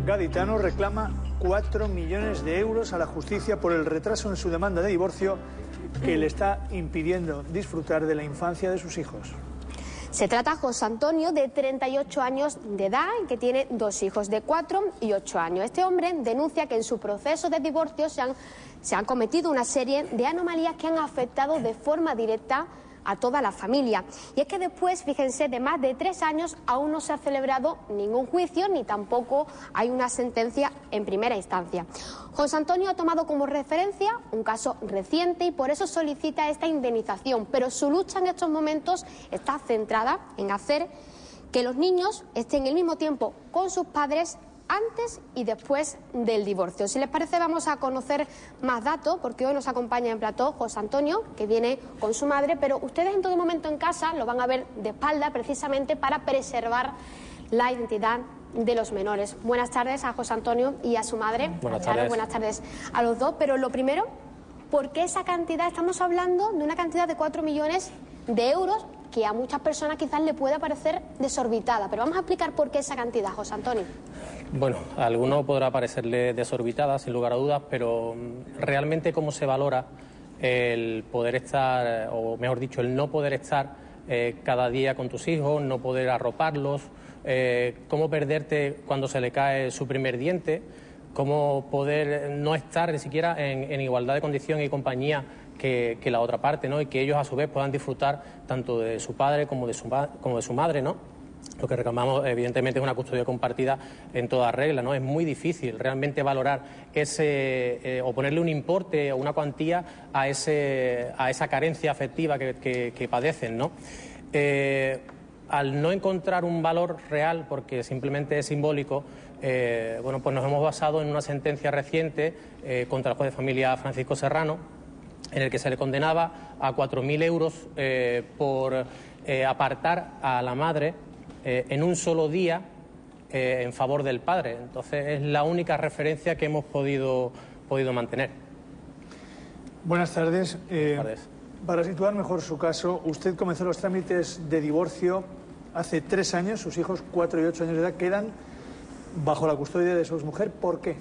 gaditano reclama 4 millones de euros a la justicia por el retraso en su demanda de divorcio que le está impidiendo disfrutar de la infancia de sus hijos. Se trata de José Antonio, de 38 años de edad, que tiene 2 hijos de 4 y 8 años. Este hombre denuncia que en su proceso de divorcio se han cometido una serie de anomalías que han afectado de forma directa a toda la familia. Y es que después, fíjense, de más de 3 años aún no se ha celebrado ningún juicio ni tampoco hay una sentencia en primera instancia. José Antonio ha tomado como referencia un caso reciente y por eso solicita esta indemnización, pero su lucha en estos momentos está centrada en hacer que los niños estén al mismo tiempo con sus padres antes y después del divorcio. Si les parece, vamos a conocer más datos, porque hoy nos acompaña en plató José Antonio, que viene con su madre, pero ustedes en todo momento en casa lo van a ver de espalda, precisamente para preservar la identidad de los menores. Buenas tardes a José Antonio y a su madre. Buenas tardes. Buenas tardes a los dos, pero lo primero, ¿por qué esa cantidad? Estamos hablando de una cantidad de 4 millones de euros que a muchas personas quizás le pueda parecer desorbitada, pero vamos a explicar por qué esa cantidad, José Antonio. Bueno, a alguno podrá parecerle desorbitada, sin lugar a dudas, pero realmente cómo se valora el poder estar, o mejor dicho, el no poder estar cada día con tus hijos, no poder arroparlos, cómo perderte cuando se le cae su primer diente, cómo poder no estar ni siquiera en igualdad de condición y compañía que la otra parte, ¿no? Y que ellos a su vez puedan disfrutar tanto de su padre como de su madre, ¿no? Lo que reclamamos, evidentemente, es una custodia compartida en toda regla, ¿no? Es muy difícil realmente valorar o ponerle un importe o una cuantía a esa carencia afectiva que padecen, ¿no? Al no encontrar un valor real, porque simplemente es simbólico, bueno, pues nos hemos basado en una sentencia reciente contra el juez de familia Francisco Serrano, en el que se le condenaba a 4.000 euros por apartar a la madre en un solo día en favor del padre. Entonces es la única referencia que hemos podido mantener. Buenas tardes. Buenas tardes. Para situar mejor su caso, usted comenzó los trámites de divorcio hace 3 años, sus hijos 4 y 8 años de edad quedan bajo la custodia de su exmujer. ¿Por qué?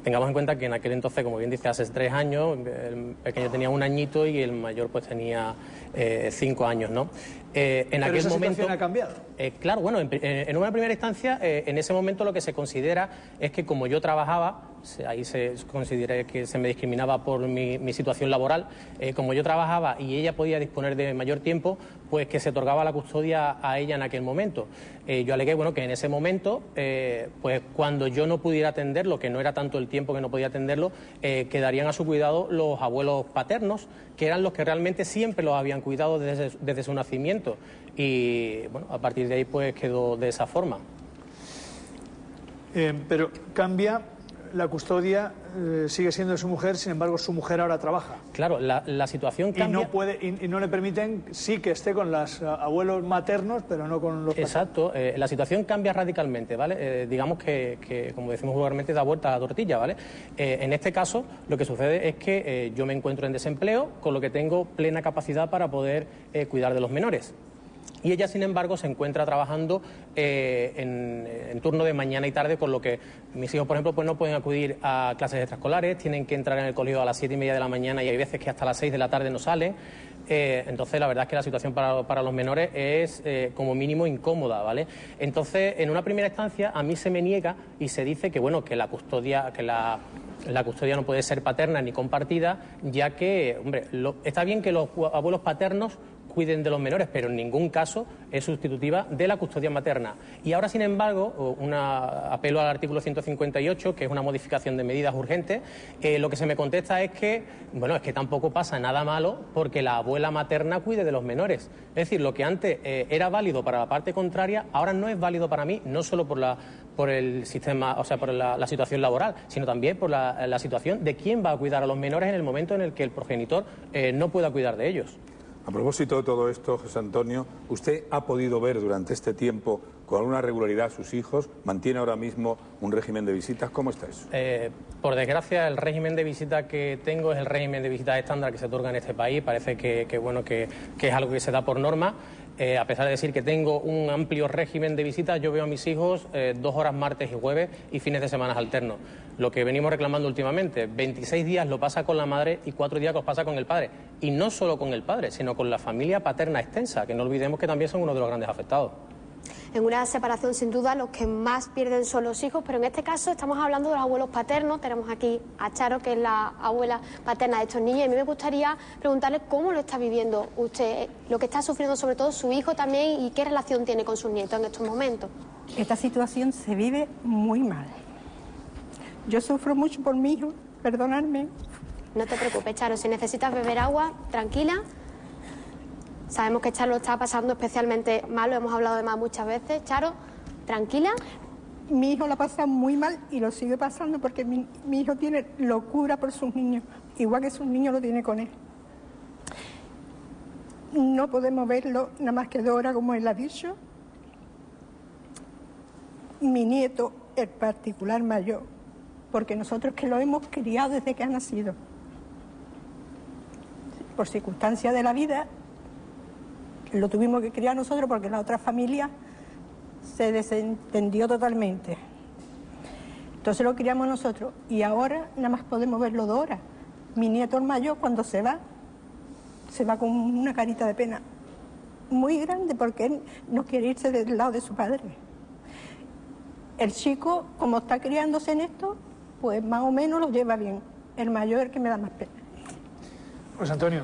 Tengamos en cuenta que en aquel entonces, como bien dice, hace 3 años, el pequeño tenía 1 añito y el mayor pues tenía 5 años, ¿no? En aquel esa momento situación ha cambiado. Claro, bueno, en una primera instancia, en ese momento lo que se considera es que como yo trabajaba, ahí se considera que se me discriminaba por mi situación laboral, como yo trabajaba y ella podía disponer de mayor tiempo, pues que se otorgaba la custodia a ella en aquel momento. Yo alegué, bueno, que en ese momento, pues cuando yo no pudiera atenderlo, que no era tanto el tiempo que no podía atenderlo, quedarían a su cuidado los abuelos paternos, que eran los que realmente siempre los habían cuidado desde su nacimiento. Y bueno, a partir de ahí pues quedó de esa forma. Pero cambia, la custodia sigue siendo de su mujer, sin embargo su mujer ahora trabaja. Claro, la situación cambia. Y no le permiten, sí que esté con los abuelos maternos, pero no con los paternos. Exacto, la situación cambia radicalmente, ¿vale? Digamos que, como decimos vulgarmente, da vuelta a la tortilla, ¿vale? En este caso, lo que sucede es que yo me encuentro en desempleo, con lo que tengo plena capacidad para poder cuidar de los menores. Y ella, sin embargo, se encuentra trabajando en turno de mañana y tarde, con lo que mis hijos, por ejemplo, pues no pueden acudir a clases extraescolares, tienen que entrar en el colegio a las 7:30 de la mañana y hay veces que hasta las 6 de la tarde no salen. Entonces, la verdad es que la situación para los menores es, como mínimo, incómoda, ¿vale? Entonces, en una primera instancia, a mí se me niega y se dice que, bueno, que la custodia no puede ser paterna ni compartida, ya que, hombre, está bien que los abuelos paternos cuiden de los menores, pero en ningún caso es sustitutiva de la custodia materna. Y ahora, sin embargo, apelo al artículo 158, que es una modificación de medidas urgentes, lo que se me contesta es que, bueno, es que tampoco pasa nada malo porque la abuela materna cuide de los menores. Es decir, lo que antes era válido para la parte contraria, ahora no es válido para mí, no solo por el sistema, o sea, por la situación laboral, sino también por la situación de quién va a cuidar a los menores en el momento en el que el progenitor no pueda cuidar de ellos. A propósito de todo esto, José Antonio, ¿usted ha podido ver durante este tiempo con alguna regularidad a sus hijos? ¿Mantiene ahora mismo un régimen de visitas? ¿Cómo está eso? Por desgracia, el régimen de visita que tengo es el régimen de visitas estándar que se otorga en este país. Parece que es algo que se da por norma. A pesar de decir que tengo un amplio régimen de visitas, yo veo a mis hijos 2 horas martes y jueves y fines de semana alternos. Lo que venimos reclamando últimamente, 26 días lo pasa con la madre y 4 días los pasa con el padre. Y no solo con el padre, sino con la familia paterna extensa, que no olvidemos que también son uno de los grandes afectados. En una separación, sin duda, los que más pierden son los hijos, pero en este caso estamos hablando de los abuelos paternos. Tenemos aquí a Charo, que es la abuela paterna de estos niños, y a mí me gustaría preguntarle cómo lo está viviendo usted, lo que está sufriendo sobre todo su hijo también, y qué relación tiene con sus nietos en estos momentos. Esta situación se vive muy mal. Yo sufro mucho por mi hijo, perdonadme. No te preocupes, Charo, si necesitas beber agua, tranquila. Sabemos que Charo lo está pasando especialmente mal, lo hemos hablado además muchas veces. Charo, tranquila. Mi hijo la pasa muy mal y lo sigue pasando porque mi hijo tiene locura por sus niños, igual que sus niños lo tiene con él. No podemos verlo nada más que 2 horas, como él ha dicho. Mi nieto, el particular mayor, porque nosotros que lo hemos criado desde que ha nacido. Por circunstancias de la vida, lo tuvimos que criar nosotros porque la otra familia se desentendió totalmente. Entonces lo criamos nosotros y ahora nada más podemos verlo 2 horas. Mi nieto el mayor, cuando se va con una carita de pena muy grande porque él no quiere irse del lado de su padre. El chico, como está criándose en esto, pues más o menos lo lleva bien. El mayor es el que me da más pena. Pues Antonio,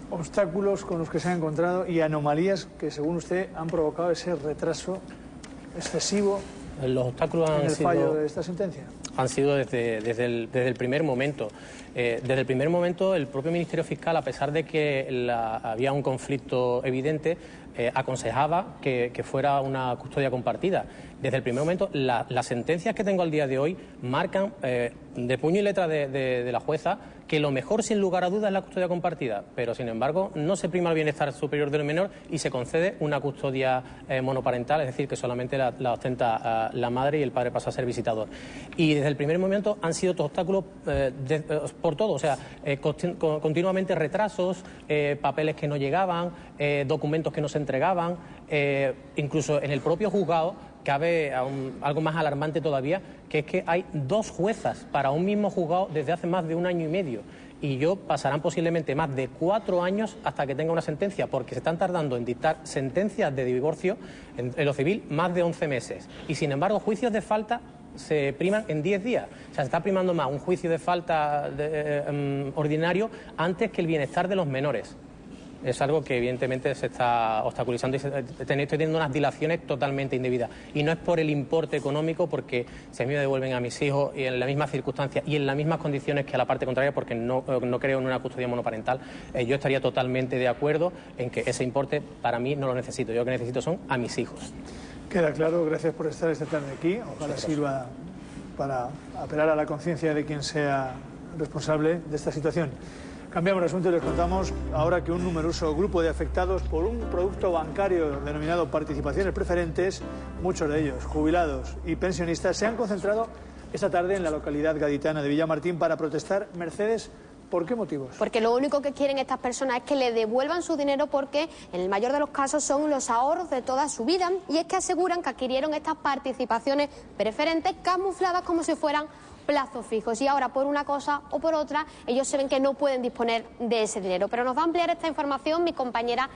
obstáculos con los que se ha encontrado y anomalías que, según usted, han provocado ese retraso excesivo los obstáculos en el fallo de esta sentencia. Han sido desde el primer momento. Desde el primer momento, el propio Ministerio Fiscal, a pesar de que había un conflicto evidente, aconsejaba que fuera una custodia compartida. Desde el primer momento, las sentencias que tengo al día de hoy marcan de puño y letra de la jueza que lo mejor, sin lugar a dudas, es la custodia compartida, pero sin embargo no se prima el bienestar superior del menor y se concede una custodia monoparental, es decir, que solamente la ostenta la madre y el padre pasa a ser visitador. Y desde el primer momento han sido obstáculos por todo, o sea, continuamente retrasos, papeles que no llegaban, documentos que no se entregaban, incluso en el propio juzgado cabe algo más alarmante todavía, que es que hay 2 juezas para un mismo juzgado desde hace más de 1 año y medio. Y pasarán posiblemente más de 4 años hasta que tenga una sentencia, porque se están tardando en dictar sentencias de divorcio en lo civil más de 11 meses. Y sin embargo, juicios de falta se priman en 10 días. O sea, se está primando más un juicio de falta ordinario antes que el bienestar de los menores. Es algo que evidentemente se está obstaculizando y estoy teniendo unas dilaciones totalmente indebidas. Y no es por el importe económico, porque si a mí me devuelven a mis hijos y en las mismas circunstancias y en las mismas condiciones que a la parte contraria, porque no creo en una custodia monoparental, yo estaría totalmente de acuerdo en que ese importe para mí no lo necesito. Yo lo que necesito son a mis hijos. Queda claro, gracias por estar esta tarde aquí. Ojalá sirva para apelar a la conciencia de quien sea responsable de esta situación. Cambiamos de asunto y les contamos ahora que un numeroso grupo de afectados por un producto bancario denominado participaciones preferentes, muchos de ellos jubilados y pensionistas, se han concentrado esta tarde en la localidad gaditana de Villamartín para protestar. Mercedes, ¿por qué motivos? Porque lo único que quieren estas personas es que le devuelvan su dinero, porque en el mayor de los casos son los ahorros de toda su vida, y es que aseguran que adquirieron estas participaciones preferentes camufladas como si fueran plazos fijos, y ahora por una cosa o por otra ellos se ven que no pueden disponer de ese dinero. Pero nos va a ampliar esta información mi compañera